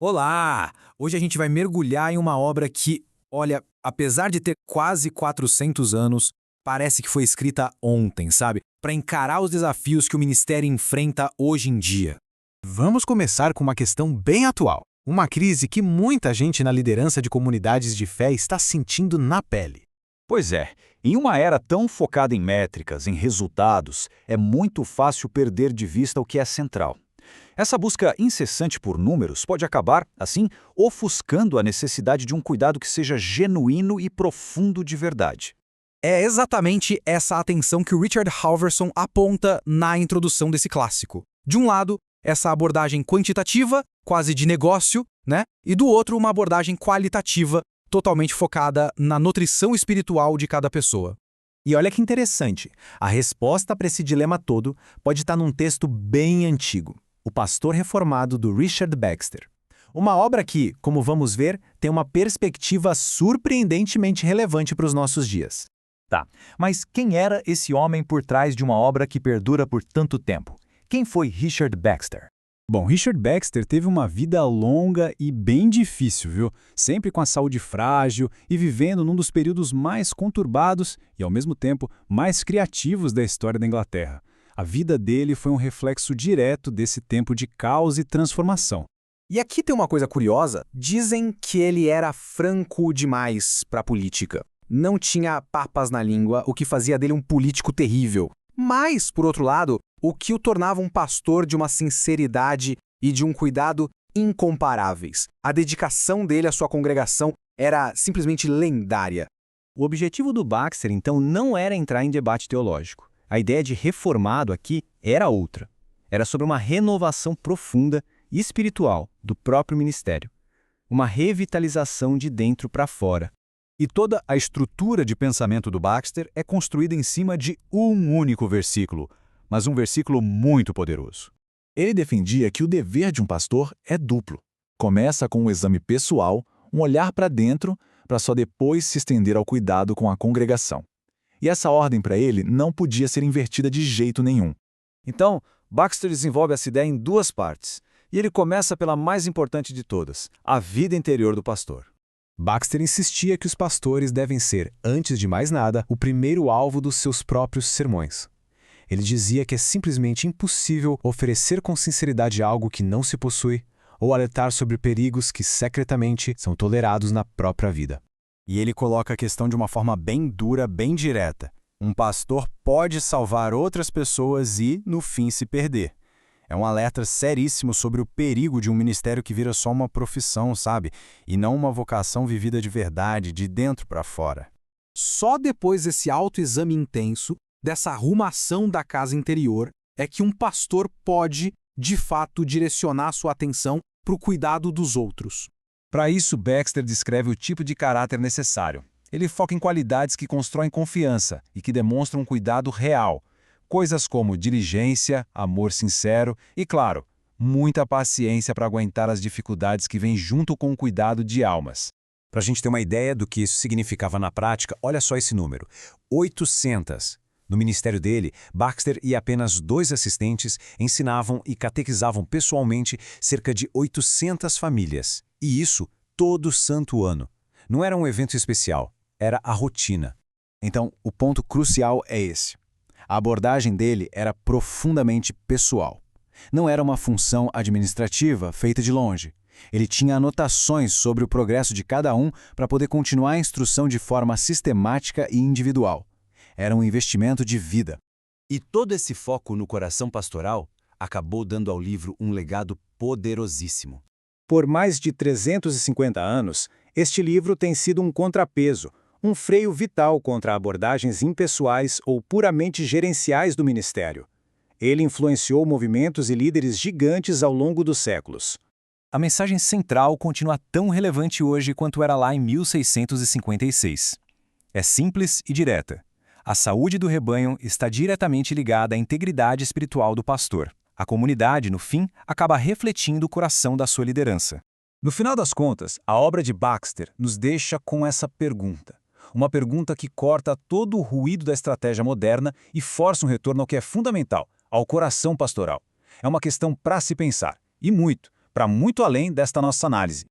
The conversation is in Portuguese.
Olá! Hoje a gente vai mergulhar em uma obra que, olha, apesar de ter quase 400 anos, parece que foi escrita ontem, sabe? Para encarar os desafios que o ministério enfrenta hoje em dia. Vamos começar com uma questão bem atual. Uma crise que muita gente na liderança de comunidades de fé está sentindo na pele. Pois é, em uma era tão focada em métricas, em resultados, é muito fácil perder de vista o que é central. Essa busca incessante por números pode acabar, assim, ofuscando a necessidade de um cuidado que seja genuíno e profundo de verdade. É exatamente essa atenção que o Richard Halverson aponta na introdução desse clássico. De um lado, essa abordagem quantitativa, quase de negócio, né? E do outro, uma abordagem qualitativa, totalmente focada na nutrição espiritual de cada pessoa. E olha que interessante, a resposta para esse dilema todo pode estar num texto bem antigo, O Pastor Reformado, do Richard Baxter. Uma obra que, como vamos ver, tem uma perspectiva surpreendentemente relevante para os nossos dias. Tá, mas quem era esse homem por trás de uma obra que perdura por tanto tempo? Quem foi Richard Baxter? Bom, Richard Baxter teve uma vida longa e bem difícil, viu? Sempre com a saúde frágil e vivendo num dos períodos mais conturbados e, ao mesmo tempo, mais criativos da história da Inglaterra. A vida dele foi um reflexo direto desse tempo de caos e transformação. E aqui tem uma coisa curiosa, dizem que ele era franco demais para a política. Não tinha papas na língua, o que fazia dele um político terrível. Mas, por outro lado, o que o tornava um pastor de uma sinceridade e de um cuidado incomparáveis. A dedicação dele à sua congregação era simplesmente lendária. O objetivo do Baxter, então, não era entrar em debate teológico. A ideia de reformado aqui era outra. Era sobre uma renovação profunda e espiritual do próprio ministério. Uma revitalização de dentro para fora. E toda a estrutura de pensamento do Baxter é construída em cima de um único versículo, mas um versículo muito poderoso. Ele defendia que o dever de um pastor é duplo. Começa com um exame pessoal, um olhar para dentro, para só depois se estender ao cuidado com a congregação. E essa ordem para ele não podia ser invertida de jeito nenhum. Então, Baxter desenvolve essa ideia em duas partes, e ele começa pela mais importante de todas, a vida interior do pastor. Baxter insistia que os pastores devem ser, antes de mais nada, o primeiro alvo dos seus próprios sermões. Ele dizia que é simplesmente impossível oferecer com sinceridade algo que não se possui, ou alertar sobre perigos que secretamente são tolerados na própria vida. E ele coloca a questão de uma forma bem dura, bem direta. Um pastor pode salvar outras pessoas e, no fim, se perder. É um alerta seríssimo sobre o perigo de um ministério que vira só uma profissão, sabe? E não uma vocação vivida de verdade, de dentro para fora. Só depois desse autoexame intenso, dessa arrumação da casa interior, é que um pastor pode, de fato, direcionar sua atenção para o cuidado dos outros. Para isso, Baxter descreve o tipo de caráter necessário. Ele foca em qualidades que constroem confiança e que demonstram um cuidado real. Coisas como diligência, amor sincero e, claro, muita paciência para aguentar as dificuldades que vêm junto com o cuidado de almas. Para a gente ter uma ideia do que isso significava na prática, olha só esse número: 800. No ministério dele, Baxter e apenas 2 assistentes ensinavam e catequizavam pessoalmente cerca de 800 famílias. E isso todo santo ano. Não era um evento especial, era a rotina. Então, o ponto crucial é esse. A abordagem dele era profundamente pessoal. Não era uma função administrativa feita de longe. Ele tinha anotações sobre o progresso de cada um para poder continuar a instrução de forma sistemática e individual. Era um investimento de vida. E todo esse foco no coração pastoral acabou dando ao livro um legado poderosíssimo. Por mais de 350 anos, este livro tem sido um contrapeso, um freio vital contra abordagens impessoais ou puramente gerenciais do ministério. Ele influenciou movimentos e líderes gigantes ao longo dos séculos. A mensagem central continua tão relevante hoje quanto era lá em 1656. É simples e direta. A saúde do rebanho está diretamente ligada à integridade espiritual do pastor. A comunidade, no fim, acaba refletindo o coração da sua liderança. No final das contas, a obra de Baxter nos deixa com essa pergunta. Uma pergunta que corta todo o ruído da estratégia moderna e força um retorno ao que é fundamental, ao coração pastoral. É uma questão para se pensar, e muito, para muito além desta nossa análise.